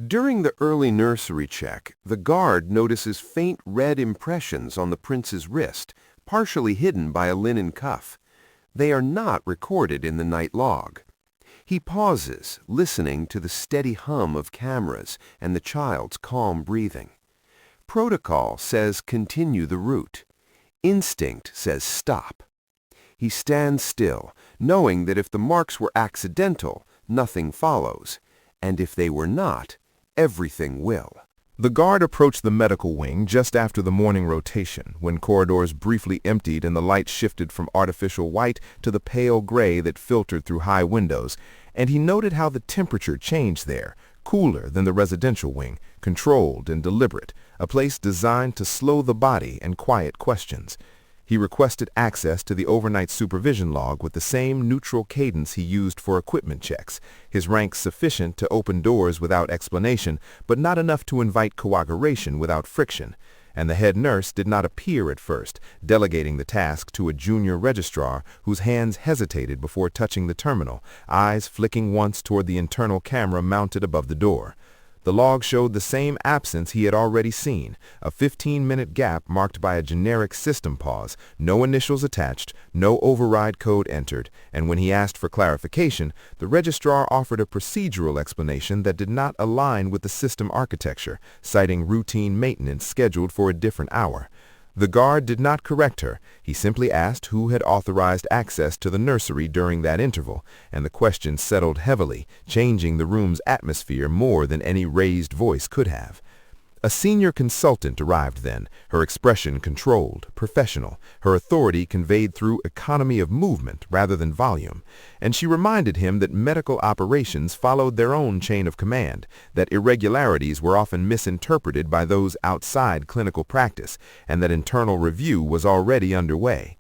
During the early nursery check, the guard notices faint red impressions on the prince's wrist, partially hidden by a linen cuff. They are not recorded in the night log. He pauses, listening to the steady hum of cameras and the child's calm breathing. Protocol says continue the route. Instinct says stop. He stands still, knowing that if the marks were accidental, nothing follows, and if they were not, everything will. The guard approached the medical wing just after the morning rotation, when corridors briefly emptied and the light shifted from artificial white to the pale gray that filtered through high windows, and he noted how the temperature changed there, cooler than the residential wing, controlled and deliberate, a place designed to slow the body and quiet questions. He requested access to the overnight supervision log with the same neutral cadence he used for equipment checks, his rank sufficient to open doors without explanation, but not enough to invite cooperation without friction. And the head nurse did not appear at first, delegating the task to a junior registrar whose hands hesitated before touching the terminal, eyes flicking once toward the internal camera mounted above the door. The log showed the same absence he had already seen, a 15-minute gap marked by a generic system pause, no initials attached, no override code entered, and when he asked for clarification, the registrar offered a procedural explanation that did not align with the system architecture, citing routine maintenance scheduled for a different hour. The guard did not correct her. He simply asked who had authorized access to the nursery during that interval, and the question settled heavily, changing the room's atmosphere more than any raised voice could have. A senior consultant arrived then, her expression controlled, professional, her authority conveyed through economy of movement rather than volume, and she reminded him that medical operations followed their own chain of command, that irregularities were often misinterpreted by those outside clinical practice, and that internal review was already underway.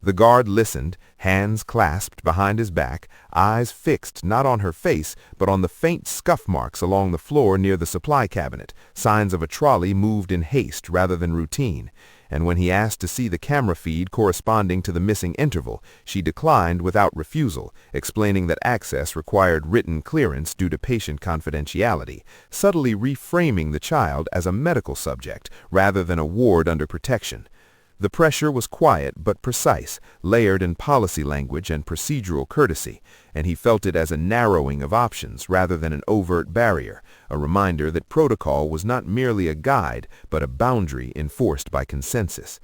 The guard listened, hands clasped behind his back, eyes fixed not on her face, but on the faint scuff marks along the floor near the supply cabinet, signs of a trolley moved in haste rather than routine. And when he asked to see the camera feed corresponding to the missing interval, she declined without refusal, explaining that access required written clearance due to patient confidentiality, subtly reframing the child as a medical subject rather than a ward under protection. The pressure was quiet but precise, layered in policy language and procedural courtesy, and he felt it as a narrowing of options rather than an overt barrier, a reminder that protocol was not merely a guide but a boundary enforced by consensus.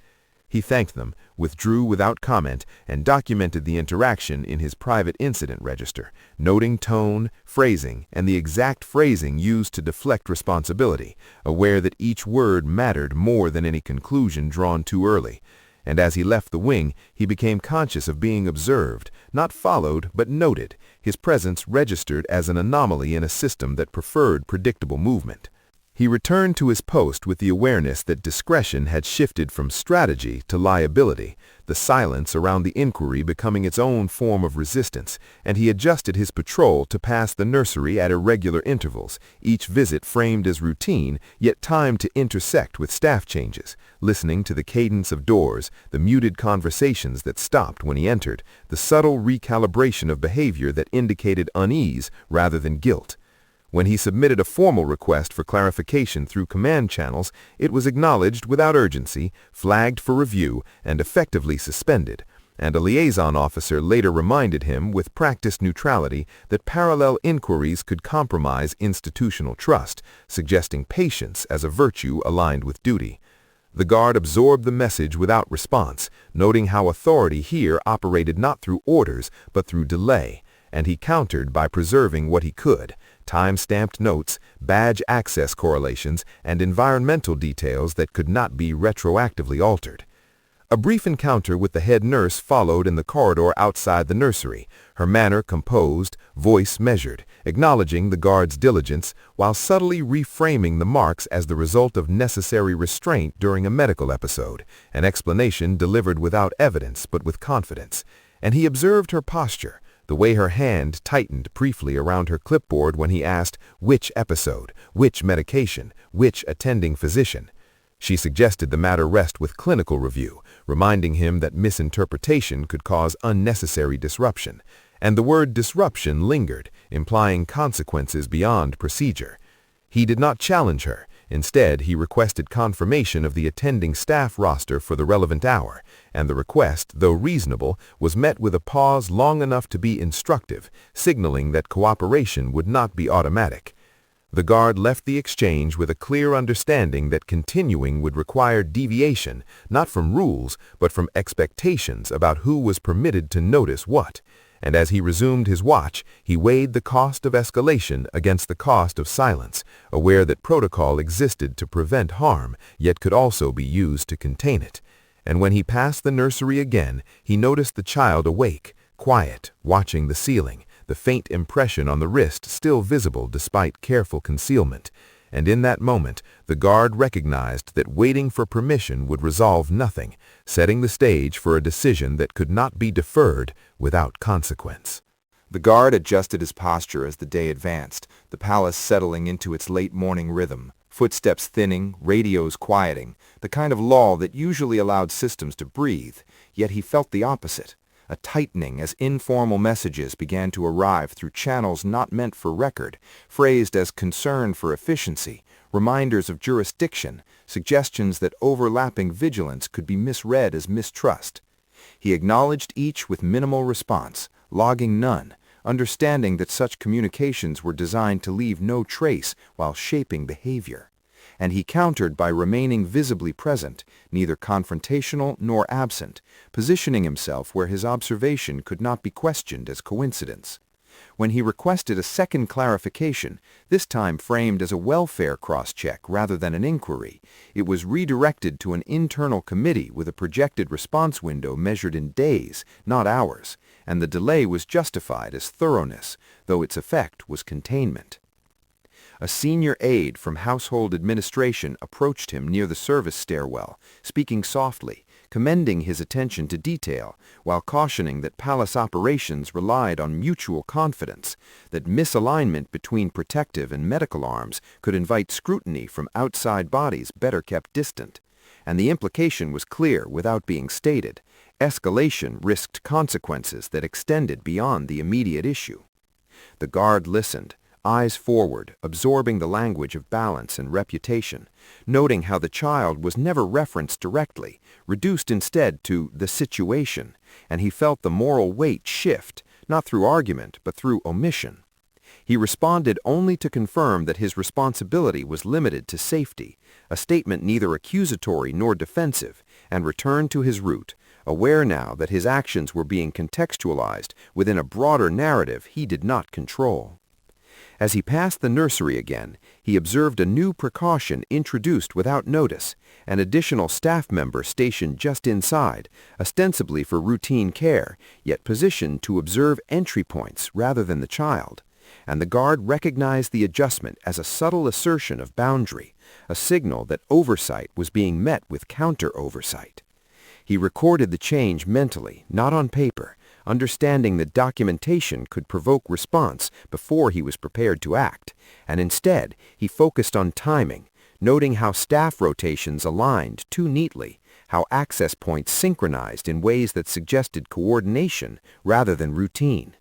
He thanked them, withdrew without comment, and documented the interaction in his private incident register, noting tone, phrasing, and the exact phrasing used to deflect responsibility, aware that each word mattered more than any conclusion drawn too early. And as he left the wing, he became conscious of being observed, not followed but noted, his presence registered as an anomaly in a system that preferred predictable movement. He returned to his post with the awareness that discretion had shifted from strategy to liability, the silence around the inquiry becoming its own form of resistance, and he adjusted his patrol to pass the nursery at irregular intervals, each visit framed as routine, yet timed to intersect with staff changes, listening to the cadence of doors, the muted conversations that stopped when he entered, the subtle recalibration of behavior that indicated unease rather than guilt. When he submitted a formal request for clarification through command channels, it was acknowledged without urgency, flagged for review, and effectively suspended, and a liaison officer later reminded him with practiced neutrality that parallel inquiries could compromise institutional trust, suggesting patience as a virtue aligned with duty. The guard absorbed the message without response, noting how authority here operated not through orders but through delay, and he countered by preserving what he could, time-stamped notes, badge access correlations, and environmental details that could not be retroactively altered. A brief encounter with the head nurse followed in the corridor outside the nursery, her manner composed, voice measured, acknowledging the guard's diligence while subtly reframing the marks as the result of necessary restraint during a medical episode, an explanation delivered without evidence but with confidence. And he observed her posture, the way her hand tightened briefly around her clipboard when he asked which episode, which medication, which attending physician. She suggested the matter rest with clinical review, reminding him that misinterpretation could cause unnecessary disruption, and the word disruption lingered, implying consequences beyond procedure. He did not challenge her. Instead, he requested confirmation of the attending staff roster for the relevant hour, and the request, though reasonable, was met with a pause long enough to be instructive, signaling that cooperation would not be automatic. The guard left the exchange with a clear understanding that continuing would require deviation, not from rules, but from expectations about who was permitted to notice what. And as he resumed his watch, he weighed the cost of escalation against the cost of silence, aware that protocol existed to prevent harm, yet could also be used to contain it. And when he passed the nursery again, he noticed the child awake, quiet, watching the ceiling, the faint impression on the wrist still visible despite careful concealment. And in that moment, the guard recognized that waiting for permission would resolve nothing, setting the stage for a decision that could not be deferred without consequence. The guard adjusted his posture as the day advanced, the palace settling into its late morning rhythm, footsteps thinning, radios quieting, the kind of lull that usually allowed systems to breathe, yet he felt the opposite. A tightening as informal messages began to arrive through channels not meant for record, phrased as concern for efficiency, reminders of jurisdiction, suggestions that overlapping vigilance could be misread as mistrust. He acknowledged each with minimal response, logging none, understanding that such communications were designed to leave no trace while shaping behavior. And he countered by remaining visibly present, neither confrontational nor absent, positioning himself where his observation could not be questioned as coincidence. When he requested a second clarification, this time framed as a welfare cross-check rather than an inquiry, it was redirected to an internal committee with a projected response window measured in days, not hours, and the delay was justified as thoroughness, though its effect was containment. A senior aide from household administration approached him near the service stairwell, speaking softly, commending his attention to detail, while cautioning that palace operations relied on mutual confidence, that misalignment between protective and medical arms could invite scrutiny from outside bodies better kept distant. And the implication was clear without being stated. Escalation risked consequences that extended beyond the immediate issue. The guard listened, eyes forward, absorbing the language of balance and reputation, noting how the child was never referenced directly, reduced instead to the situation, and he felt the moral weight shift, not through argument but through omission. He responded only to confirm that his responsibility was limited to safety, a statement neither accusatory nor defensive, and returned to his route, aware now that his actions were being contextualized within a broader narrative he did not control. As he passed the nursery again, he observed a new precaution introduced without notice, an additional staff member stationed just inside, ostensibly for routine care, yet positioned to observe entry points rather than the child. And the guard recognized the adjustment as a subtle assertion of boundary, a signal that oversight was being met with counter-oversight. He recorded the change mentally, not on paper, understanding that documentation could provoke response before he was prepared to act, and instead he focused on timing, noting how staff rotations aligned too neatly, how access points synchronized in ways that suggested coordination rather than routine.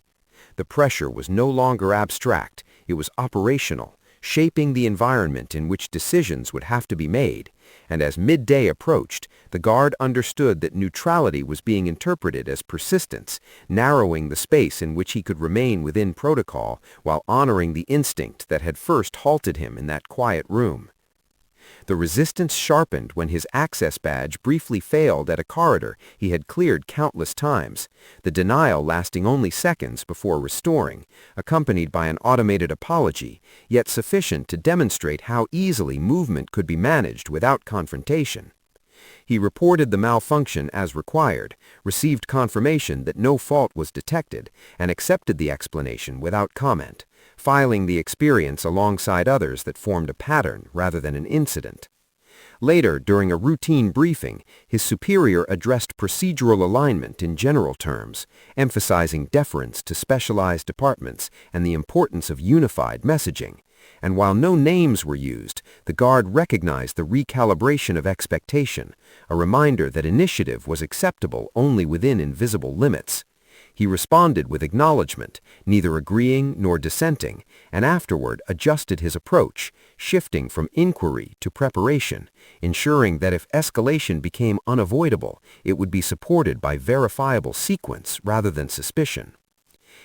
The pressure was no longer abstract, it was operational, shaping the environment in which decisions would have to be made, and as midday approached, the guard understood that neutrality was being interpreted as persistence, narrowing the space in which he could remain within protocol while honoring the instinct that had first halted him in that quiet room. The resistance sharpened when his access badge briefly failed at a corridor he had cleared countless times, the denial lasting only seconds before restoring, accompanied by an automated apology, yet sufficient to demonstrate how easily movement could be managed without confrontation. He reported the malfunction as required, received confirmation that no fault was detected, and accepted the explanation without comment, filing the experience alongside others that formed a pattern rather than an incident. Later, during a routine briefing, his superior addressed procedural alignment in general terms, emphasizing deference to specialized departments and the importance of unified messaging. And while no names were used, the guard recognized the recalibration of expectation, a reminder that initiative was acceptable only within invisible limits. He responded with acknowledgement, neither agreeing nor dissenting, and afterward adjusted his approach, shifting from inquiry to preparation, ensuring that if escalation became unavoidable, it would be supported by verifiable sequence rather than suspicion.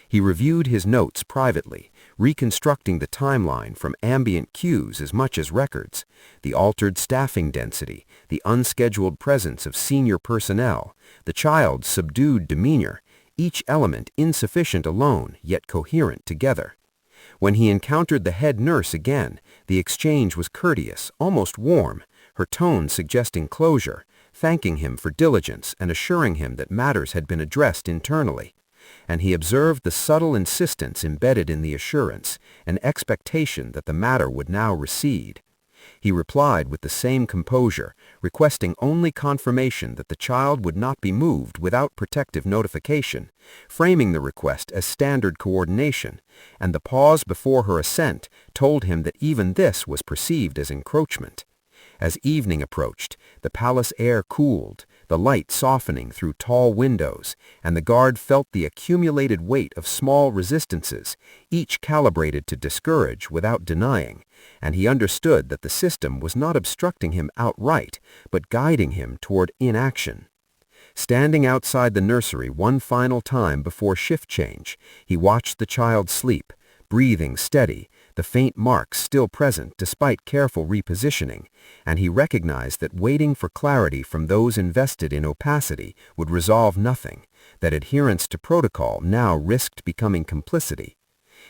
He reviewed his notes privately, reconstructing the timeline from ambient cues as much as records, the altered staffing density, the unscheduled presence of senior personnel, the child's subdued demeanor, each element insufficient alone yet coherent together. When he encountered the head nurse again, the exchange was courteous, almost warm, her tone suggesting closure, thanking him for diligence and assuring him that matters had been addressed internally. And he observed the subtle insistence embedded in the assurance, an expectation that the matter would now recede. He replied with the same composure, requesting only confirmation that the child would not be moved without protective notification, framing the request as standard coordination, and the pause before her assent told him that even this was perceived as encroachment. As evening approached, the palace air cooled, the light softening through tall windows, and the guard felt the accumulated weight of small resistances, each calibrated to discourage without denying, and he understood that the system was not obstructing him outright, but guiding him toward inaction. Standing outside the nursery one final time before shift change, he watched the child sleep, breathing steady, the faint marks still present despite careful repositioning, and he recognized that waiting for clarity from those invested in opacity would resolve nothing, that adherence to protocol now risked becoming complicity.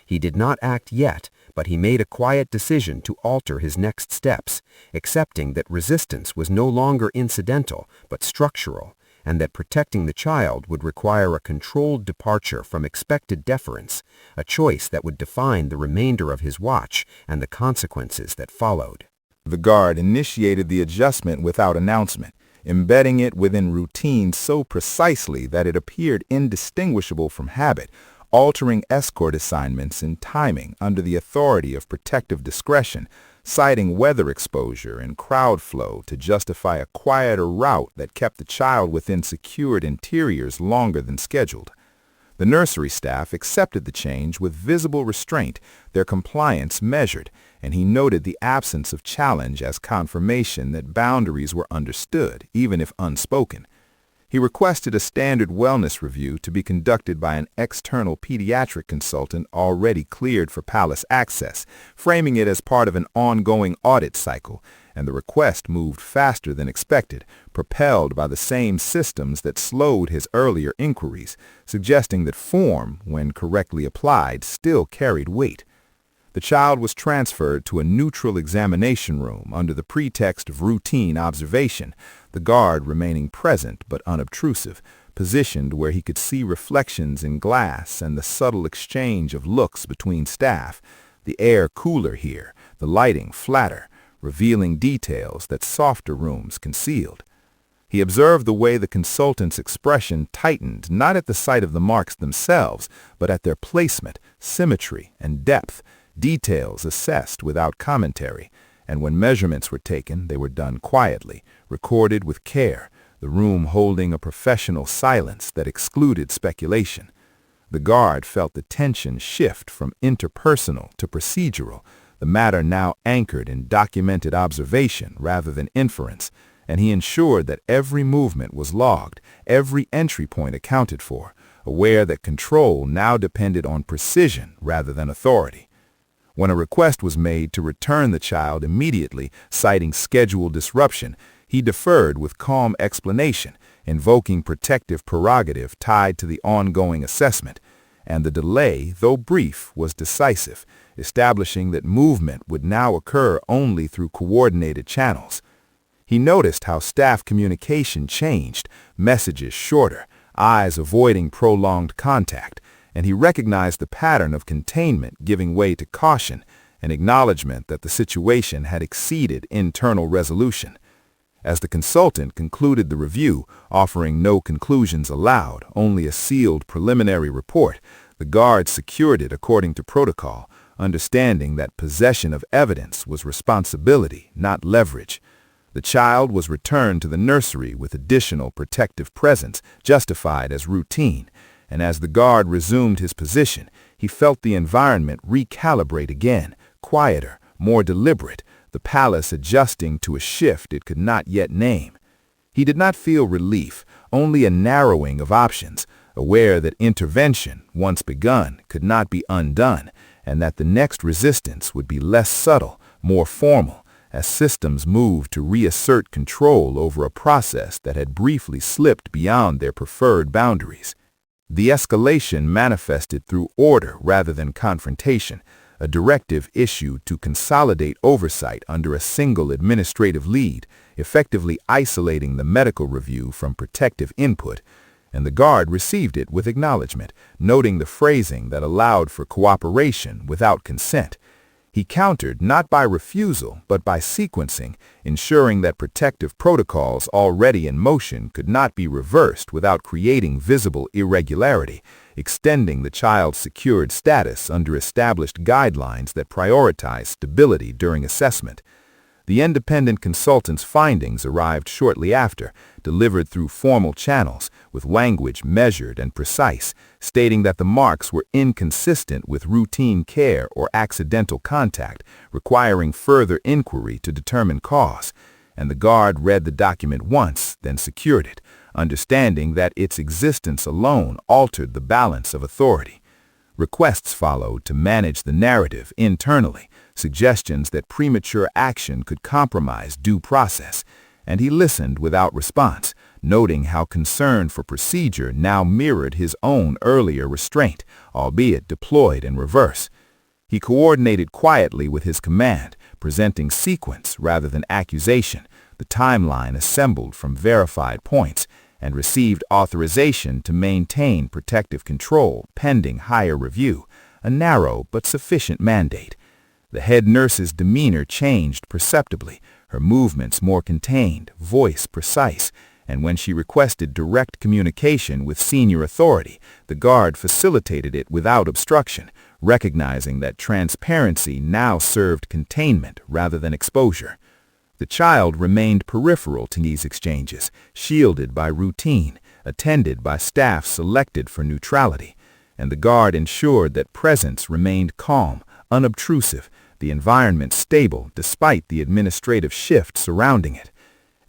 He did not act yet, but he made a quiet decision to alter his next steps, accepting that resistance was no longer incidental but structural, and that protecting the child would require a controlled departure from expected deference, a choice that would define the remainder of his watch and the consequences that followed. The guard initiated the adjustment without announcement, embedding it within routine so precisely that it appeared indistinguishable from habit, altering escort assignments and timing under the authority of protective discretion, citing weather exposure and crowd flow to justify a quieter route that kept the child within secured interiors longer than scheduled. The nursery staff accepted the change with visible restraint, their compliance measured, and he noted the absence of challenge as confirmation that boundaries were understood, even if unspoken. He requested a standard wellness review to be conducted by an external pediatric consultant already cleared for palace access, framing it as part of an ongoing audit cycle, and the request moved faster than expected, propelled by the same systems that slowed his earlier inquiries, suggesting that form, when correctly applied, still carried weight. The child was transferred to a neutral examination room under the pretext of routine observation, the guard remaining present but unobtrusive, positioned where he could see reflections in glass and the subtle exchange of looks between staff, the air cooler here, the lighting flatter, revealing details that softer rooms concealed. He observed the way the consultant's expression tightened not at the sight of the marks themselves, but at their placement, symmetry, and depth, details assessed without commentary, and when measurements were taken, they were done quietly, recorded with care, the room holding a professional silence that excluded speculation. The guard felt the tension shift from interpersonal to procedural, the matter now anchored in documented observation rather than inference, and he ensured that every movement was logged, every entry point accounted for, aware that control now depended on precision rather than authority. When a request was made to return the child immediately, citing schedule disruption, he deferred with calm explanation, invoking protective prerogative tied to the ongoing assessment, and the delay, though brief, was decisive, establishing that movement would now occur only through coordinated channels. He noticed how staff communication changed, messages shorter, eyes avoiding prolonged contact, and he recognized the pattern of containment giving way to caution, an acknowledgement that the situation had exceeded internal resolution. As the consultant concluded the review, offering no conclusions aloud, only a sealed preliminary report, the guard secured it according to protocol, understanding that possession of evidence was responsibility, not leverage. The child was returned to the nursery with additional protective presence justified as routine, and as the guard resumed his position, he felt the environment recalibrate again, quieter, more deliberate, the palace adjusting to a shift it could not yet name. He did not feel relief, only a narrowing of options, aware that intervention, once begun, could not be undone, and that the next resistance would be less subtle, more formal, as systems moved to reassert control over a process that had briefly slipped beyond their preferred boundaries. The escalation manifested through order rather than confrontation, a directive issued to consolidate oversight under a single administrative lead, effectively isolating the medical review from protective input, and the guard received it with acknowledgement, noting the phrasing that allowed for cooperation without consent. He countered not by refusal but by sequencing, ensuring that protective protocols already in motion could not be reversed without creating visible irregularity, extending the child's secured status under established guidelines that prioritize stability during assessment. The independent consultant's findings arrived shortly after, delivered through formal channels, with language measured and precise, stating that the marks were inconsistent with routine care or accidental contact, requiring further inquiry to determine cause. And the guard read the document once, then secured it, understanding that its existence alone altered the balance of authority. Requests followed to manage the narrative internally, suggestions that premature action could compromise due process, and he listened without response, noting how concern for procedure now mirrored his own earlier restraint, albeit deployed in reverse. He coordinated quietly with his command, presenting sequence rather than accusation, the timeline assembled from verified points, and received authorization to maintain protective control pending higher review, a narrow but sufficient mandate. The head nurse's demeanor changed perceptibly, her movements more contained, voice precise, and when she requested direct communication with senior authority, the guard facilitated it without obstruction, recognizing that transparency now served containment rather than exposure. The child remained peripheral to these exchanges, shielded by routine, attended by staff selected for neutrality, and the guard ensured that presence remained calm, unobtrusive, the environment stable despite the administrative shift surrounding it.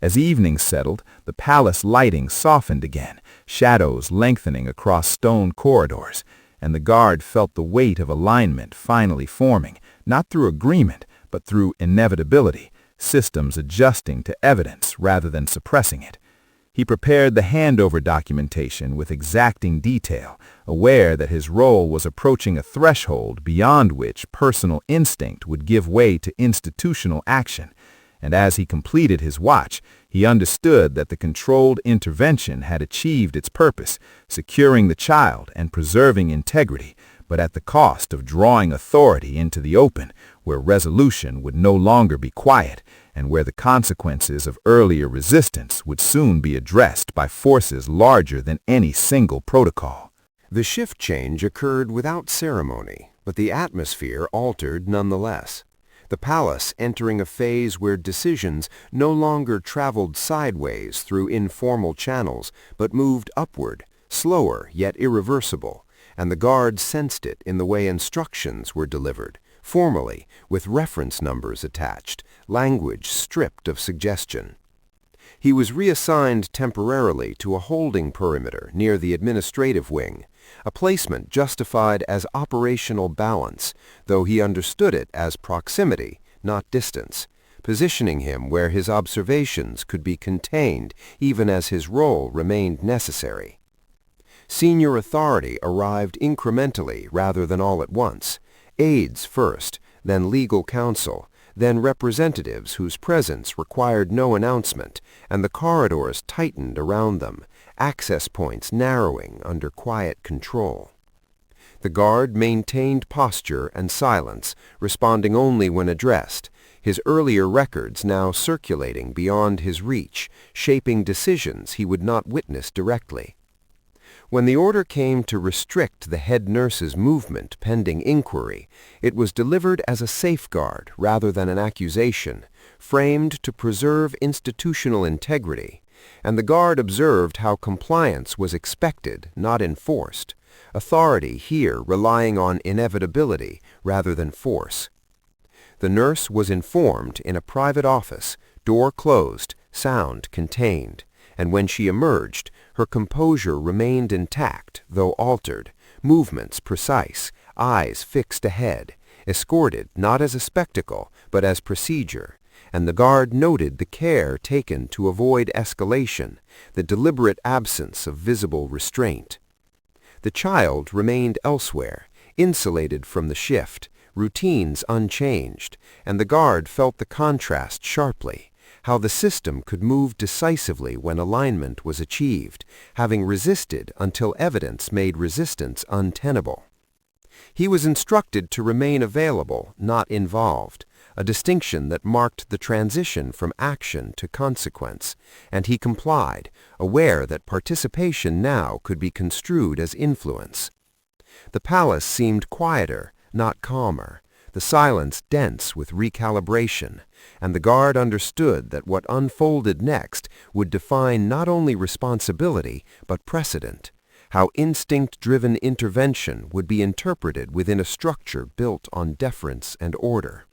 As evening settled, the palace lighting softened again, shadows lengthening across stone corridors, and the guard felt the weight of alignment finally forming, not through agreement, but through inevitability, systems adjusting to evidence rather than suppressing it. He prepared the handover documentation with exacting detail, aware that his role was approaching a threshold beyond which personal instinct would give way to institutional action. And as he completed his watch, he understood that the controlled intervention had achieved its purpose, securing the child and preserving integrity, but at the cost of drawing authority into the open, where resolution would no longer be quiet, and where the consequences of earlier resistance would soon be addressed by forces larger than any single protocol. The shift change occurred without ceremony, but the atmosphere altered nonetheless. The palace entering a phase where decisions no longer traveled sideways through informal channels, but moved upward, slower yet irreversible, and the guard sensed it in the way instructions were delivered, formally, with reference numbers attached, language stripped of suggestion. He was reassigned temporarily to a holding perimeter near the administrative wing, a placement justified as operational balance, though he understood it as proximity, not distance, positioning him where his observations could be contained even as his role remained necessary. Senior authority arrived incrementally rather than all at once, aides first, then legal counsel, then representatives whose presence required no announcement, and the corridors tightened around them, access points narrowing under quiet control. The guard maintained posture and silence, responding only when addressed, his earlier records now circulating beyond his reach, shaping decisions he would not witness directly. When the order came to restrict the head nurse's movement pending inquiry, it was delivered as a safeguard rather than an accusation, framed to preserve institutional integrity, and the guard observed how compliance was expected, not enforced, authority here relying on inevitability rather than force. The nurse was informed in a private office, door closed, sound contained, and when she emerged, her composure remained intact, though altered, movements precise, eyes fixed ahead, escorted not as a spectacle, but as procedure, and the guard noted the care taken to avoid escalation, the deliberate absence of visible restraint. The child remained elsewhere, insulated from the shift, routines unchanged, and the guard felt the contrast sharply, how the system could move decisively when alignment was achieved, having resisted until evidence made resistance untenable. He was instructed to remain available, not involved, a distinction that marked the transition from action to consequence, and he complied, aware that participation now could be construed as influence. The palace seemed quieter, not calmer, the silence dense with recalibration, and the guard understood that what unfolded next would define not only responsibility but precedent, how instinct-driven intervention would be interpreted within a structure built on deference and order.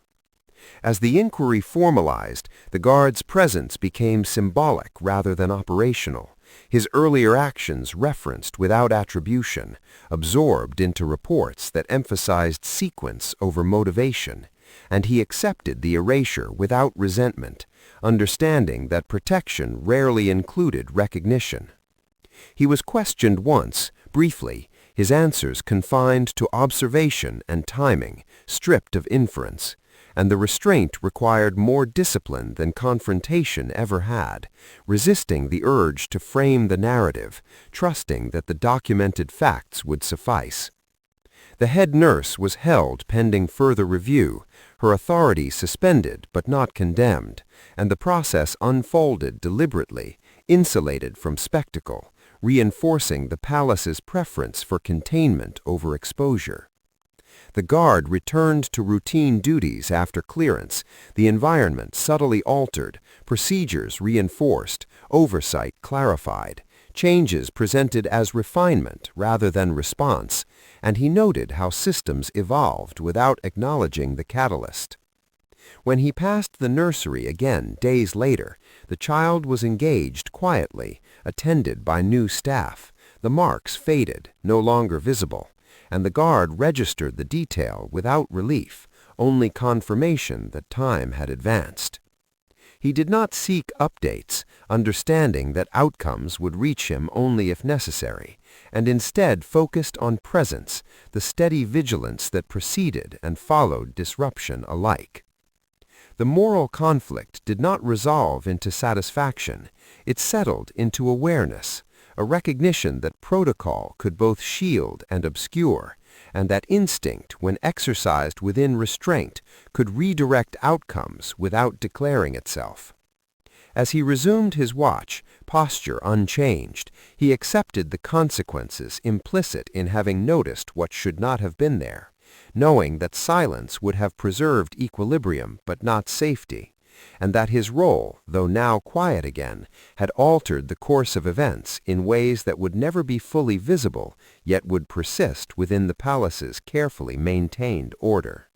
As the inquiry formalized, the guard's presence became symbolic rather than operational, his earlier actions referenced without attribution, absorbed into reports that emphasized sequence over motivation, and he accepted the erasure without resentment, understanding that protection rarely included recognition. He was questioned once, briefly, his answers confined to observation and timing, stripped of inference, and the restraint required more discipline than confrontation ever had, resisting the urge to frame the narrative, trusting that the documented facts would suffice. The head nurse was held pending further review, her authority suspended but not condemned, and the process unfolded deliberately, insulated from spectacle, reinforcing the palace's preference for containment over exposure. The guard returned to routine duties after clearance, the environment subtly altered, procedures reinforced, oversight clarified, changes presented as refinement rather than response, and he noted how systems evolved without acknowledging the catalyst. When he passed the nursery again days later, the child was engaged quietly, attended by new staff, the marks faded, no longer visible, and the guard registered the detail without relief, only confirmation that time had advanced. He did not seek updates, understanding that outcomes would reach him only if necessary, and instead focused on presence, the steady vigilance that preceded and followed disruption alike. The moral conflict did not resolve into satisfaction, it settled into awareness, a recognition that protocol could both shield and obscure, and that instinct, when exercised within restraint, could redirect outcomes without declaring itself. As he resumed his watch, posture unchanged, he accepted the consequences implicit in having noticed what should not have been there, knowing that silence would have preserved equilibrium but not safety, and that his role, though now quiet again, had altered the course of events in ways that would never be fully visible, yet would persist within the palace's carefully maintained order.